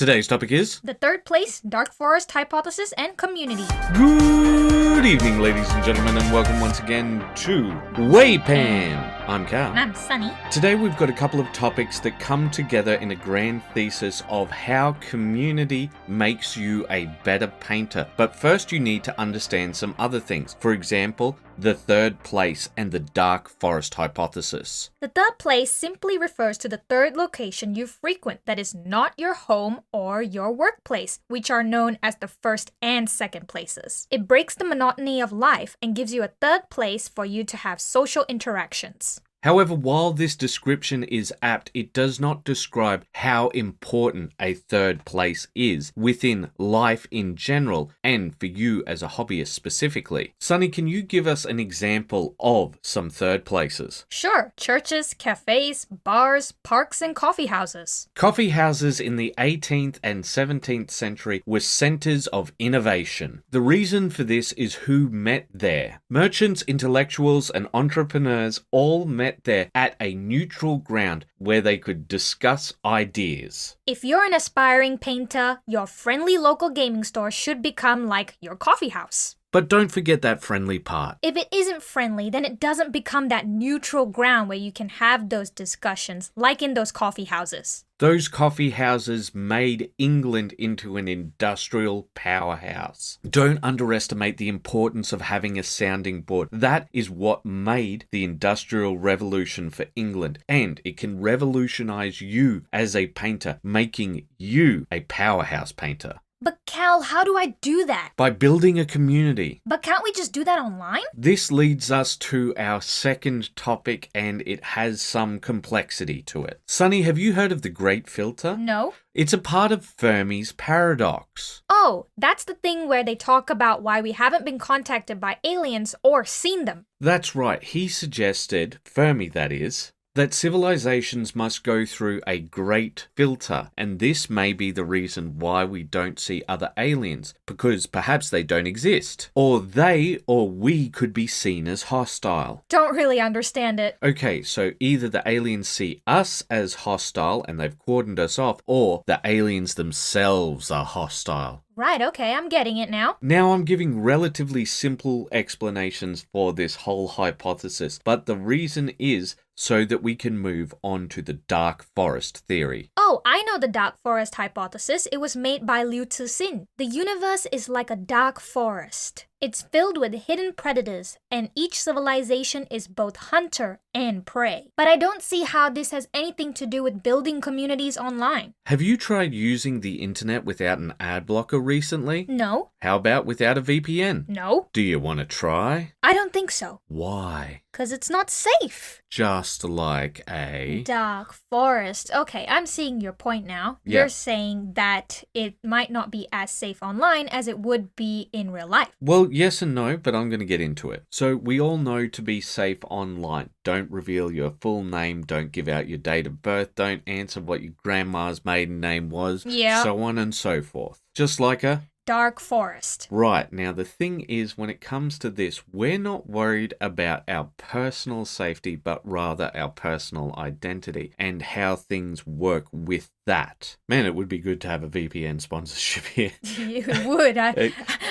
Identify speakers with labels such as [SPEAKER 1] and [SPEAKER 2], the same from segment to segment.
[SPEAKER 1] Today's topic is...
[SPEAKER 2] The third place, Dark Forest Hypothesis and Community.
[SPEAKER 1] Good evening, ladies and gentlemen, and welcome once again to Waypan. I'm Cal.
[SPEAKER 2] And I'm Sunny.
[SPEAKER 1] Today we've got a couple of topics that come together in a grand thesis of how community makes you a better painter. But first you need to understand some other things. For example, the third place and the Dark Forest Hypothesis.
[SPEAKER 2] The third place simply refers to the third location you frequent that is not your home or your workplace, which are known as the first and second places. It breaks the monotony of life and gives you a third place for you to have social interactions.
[SPEAKER 1] However, while this description is apt, it does not describe how important a third place is within life in general and for you as a hobbyist specifically. Sunny, can you give us an example of some third places?
[SPEAKER 2] Sure, churches, cafes, bars, parks, and coffee houses.
[SPEAKER 1] Coffee houses in the 18th and 17th century were centers of innovation. The reason for this is who met there. Merchants, intellectuals, and entrepreneurs all met there at a neutral ground where they could discuss ideas.
[SPEAKER 2] If you're an aspiring painter, your friendly local gaming store should become like your coffee house.
[SPEAKER 1] But don't forget that friendly part.
[SPEAKER 2] If it isn't friendly, then it doesn't become that neutral ground where you can have those discussions, like in those coffee houses.
[SPEAKER 1] Those coffee houses made England into an industrial powerhouse. Don't underestimate the importance of having a sounding board. That is what made the Industrial Revolution for England, and it can revolutionize you as a painter, making you a powerhouse painter.
[SPEAKER 2] But Cal, how do I do that?
[SPEAKER 1] By building a community.
[SPEAKER 2] But can't we just do that online?
[SPEAKER 1] This leads us to our second topic, and it has some complexity to it. Sunny, have you heard of the Great Filter?
[SPEAKER 2] No.
[SPEAKER 1] It's a part of Fermi's paradox.
[SPEAKER 2] Oh, that's the thing where they talk about why we haven't been contacted by aliens or seen them.
[SPEAKER 1] That's right. He suggested, Fermi that is, that civilizations must go through a great filter, and this may be the reason why we don't see other aliens, because perhaps they don't exist, or they or we could be seen as hostile.
[SPEAKER 2] Don't really understand it.
[SPEAKER 1] Okay, so either the aliens see us as hostile and they've cordoned us off, or the aliens themselves are hostile.
[SPEAKER 2] Right, okay, I'm getting it now.
[SPEAKER 1] Now I'm giving relatively simple explanations for this whole hypothesis, but the reason is so that we can move on to the Dark Forest theory.
[SPEAKER 2] Oh, I know the Dark Forest hypothesis. It was made by Liu Cixin. The universe is like a dark forest. It's filled with hidden predators, and each civilization is both hunter and prey. But I don't see how this has anything to do with building communities online.
[SPEAKER 1] Have you tried using the internet without an ad blocker recently?
[SPEAKER 2] No.
[SPEAKER 1] How about without a VPN?
[SPEAKER 2] No.
[SPEAKER 1] Do you want to try?
[SPEAKER 2] I don't think so.
[SPEAKER 1] Why?
[SPEAKER 2] 'Cause it's not safe.
[SPEAKER 1] Just like a...
[SPEAKER 2] Dark forest. Okay, I'm seeing your point now.
[SPEAKER 1] Yeah.
[SPEAKER 2] You're saying that it might not be as safe online as it would be in real life.
[SPEAKER 1] Well, yes and no, but I'm going to get into it. So we all know to be safe online. Don't reveal your full name, don't give out your date of birth, don't answer what your grandma's maiden name was,
[SPEAKER 2] Yeah.
[SPEAKER 1] so on and so forth. Just like a...
[SPEAKER 2] Dark forest.
[SPEAKER 1] Right, now the thing is, when it comes to this, we're not worried about our personal safety, but rather our personal identity and how things work with that. Man, it would be good to have a VPN sponsorship here.
[SPEAKER 2] You would.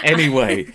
[SPEAKER 1] Anyway,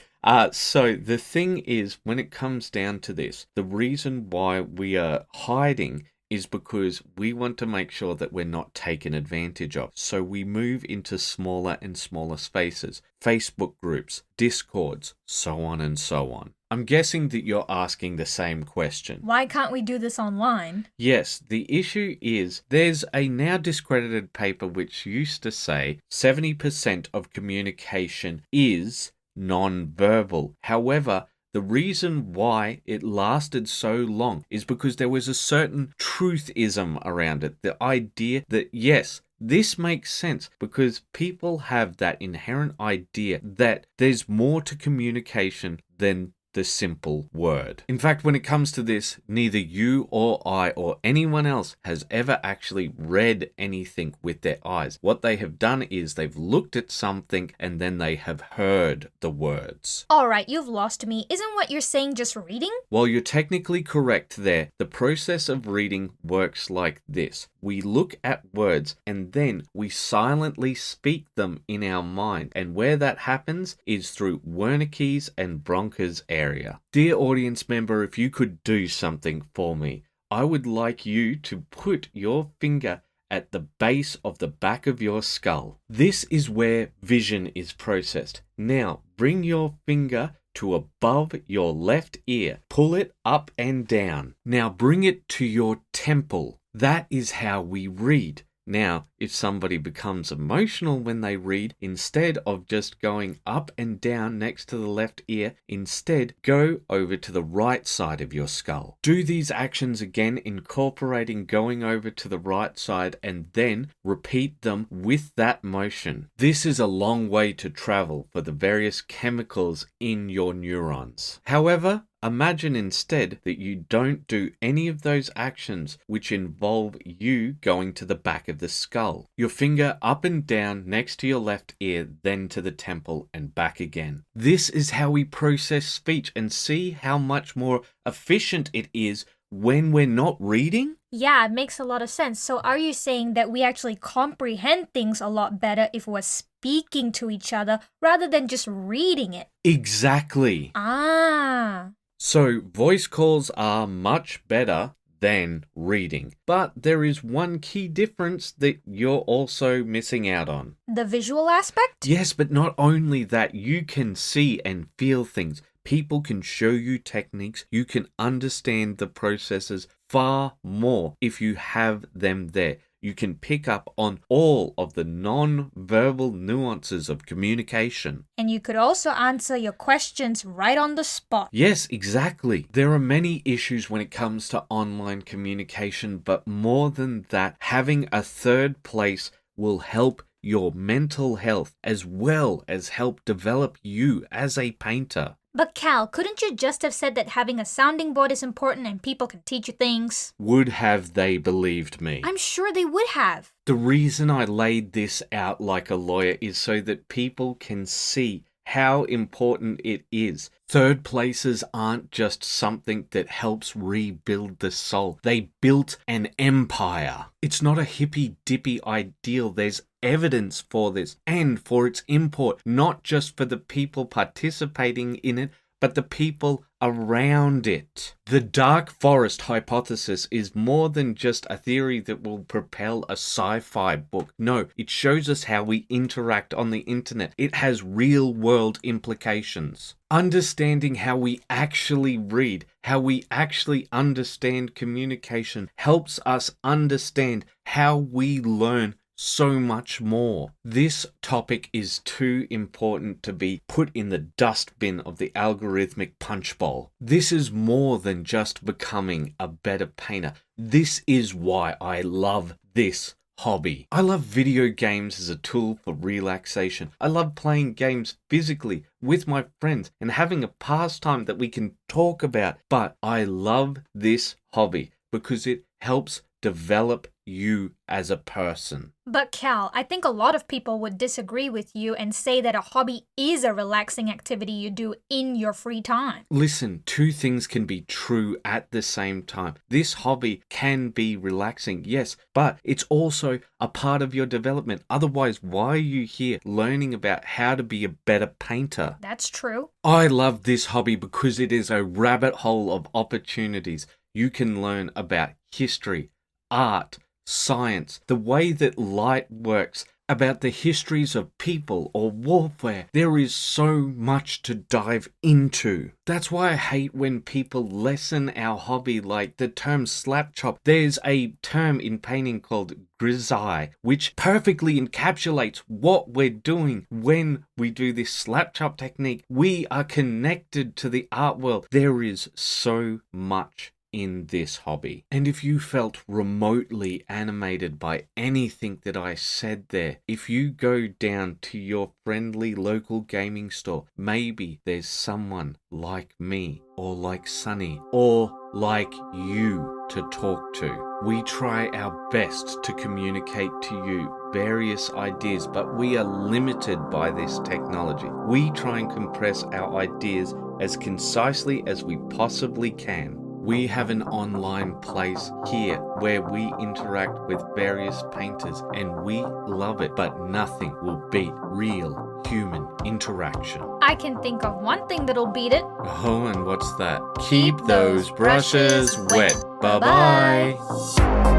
[SPEAKER 1] so the thing is, when it comes down to this, the reason why we are hiding is because we want to make sure that we're not taken advantage of. So we move into smaller and smaller spaces, Facebook groups, Discords, so on and so on. I'm guessing that you're asking the same question.
[SPEAKER 2] Why can't we do this online?
[SPEAKER 1] Yes, the issue is there's a now discredited paper which used to say 70% of communication is non-verbal. However, the reason why it lasted so long is because there was a certain truthism around it. The idea that, yes, this makes sense because people have that inherent idea that there's more to communication than the simple word. In fact, when it comes to this, neither you or I or anyone else has ever actually read anything with their eyes. What they have done is they've looked at something and then they have heard the words.
[SPEAKER 2] Alright, you've lost me. Isn't what you're saying just reading?
[SPEAKER 1] While you're technically correct there, the process of reading works like this. we look at words and then we silently speak them in our mind. And where that happens is through Wernicke's and Broca's area. Dear audience member, if you could do something for me, I would like you to put your finger at the base of the back of your skull. This is where vision is processed. Now, bring your finger to above your left ear. Pull it up and down. Now, bring it to your temple. That is how we read. Now, if somebody becomes emotional when they read, instead of just going up and down next to the left ear, instead go over to the right side of your skull. Do these actions again, incorporating going over to the right side, and then repeat them with that motion. This is a long way to travel for the various chemicals in your neurons. However, imagine instead that you don't do any of those actions which involve you going to the back of the skull. Your finger up and down next to your left ear, then to the temple and back again. This is how we process speech, and see how much more efficient it is when we're not reading?
[SPEAKER 2] Yeah, it makes a lot of sense. So are you saying that we actually comprehend things a lot better if we're speaking to each other rather than just reading it?
[SPEAKER 1] Exactly.
[SPEAKER 2] Ah.
[SPEAKER 1] So voice calls are much better than reading. But there is one key difference that you're also missing out on.
[SPEAKER 2] The visual aspect?
[SPEAKER 1] Yes, but not only that, you can see and feel things. People can show you techniques. You can understand the processes far more if you have them there. You can pick up on all of the non-verbal nuances of communication.
[SPEAKER 2] And you could also answer your questions right on the spot.
[SPEAKER 1] Yes, exactly. There are many issues when it comes to online communication, but more than that, having a third place will help your mental health as well as help develop you as a painter.
[SPEAKER 2] But Cal, couldn't you just have said that having a sounding board is important and people can teach you things?
[SPEAKER 1] Would have they believed me?
[SPEAKER 2] I'm sure they would have.
[SPEAKER 1] The reason I laid this out like a lawyer is so that people can see how important it is. Third places aren't just something that helps rebuild the soul. They built an empire. It's not a hippy-dippy ideal. There's evidence for this and for its import, not just for the people participating in it, but the people around it. The dark forest hypothesis is more than just a theory that will propel a sci-fi book. No, it shows us how we interact on the internet. It has real-world implications. Understanding how we actually read, how we actually understand communication, helps us understand how we learn so much more. This topic is too important to be put in the dustbin of the algorithmic punch bowl. This is more than just becoming a better painter. This is why I love this hobby. I love video games as a tool for relaxation. I love playing games physically with my friends and having a pastime that we can talk about. But I love this hobby because it helps develop you as a person.
[SPEAKER 2] But Cal, I think a lot of people would disagree with you and say that a hobby is a relaxing activity you do in your free time.
[SPEAKER 1] Listen, two things can be true at the same time. This hobby can be relaxing, yes, but it's also a part of your development. Otherwise, why are you here learning about how to be a better painter?
[SPEAKER 2] That's true.
[SPEAKER 1] I love this hobby because it is a rabbit hole of opportunities. You can learn about history, art, science, the way that light works, about the histories of people or warfare. There is so much to dive into. That's why I hate when people lessen our hobby, like the term slap chop. There's a term in painting called grisaille, which perfectly encapsulates what we're doing when we do this slap chop technique. We are connected to the art world. There is so much in this hobby. And if you felt remotely animated by anything that I said there, if you go down to your friendly local gaming store, maybe there's someone like me or like Sunny or like you to talk to. We try our best to communicate to you various ideas, but we are limited by this technology. We try and compress our ideas as concisely as we possibly can. We have an online place here where we interact with various painters and we love it, but nothing will beat real human interaction.
[SPEAKER 2] I can think of one thing that'll beat it.
[SPEAKER 1] Oh, and what's that? Keep those brushes wet.
[SPEAKER 2] Bye-bye.
[SPEAKER 1] Bye-bye.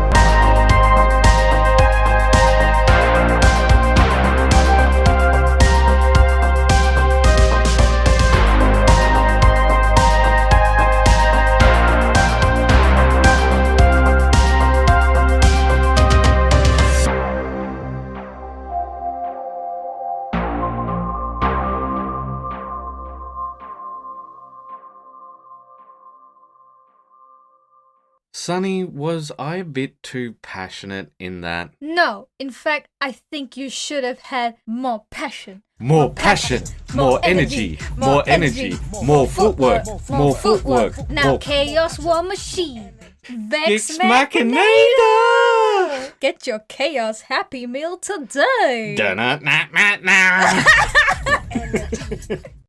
[SPEAKER 1] Sunny, was I a bit too passionate in that?
[SPEAKER 2] No, in fact, I think you should have had more passion.
[SPEAKER 1] More passion, more energy, more energy, more footwork, more footwork,
[SPEAKER 2] Now
[SPEAKER 1] more
[SPEAKER 2] Chaos War Machine.
[SPEAKER 1] Vex Machinator!
[SPEAKER 2] Get your Chaos Happy Meal today.
[SPEAKER 1] Dun-dun-dun-dun-dun.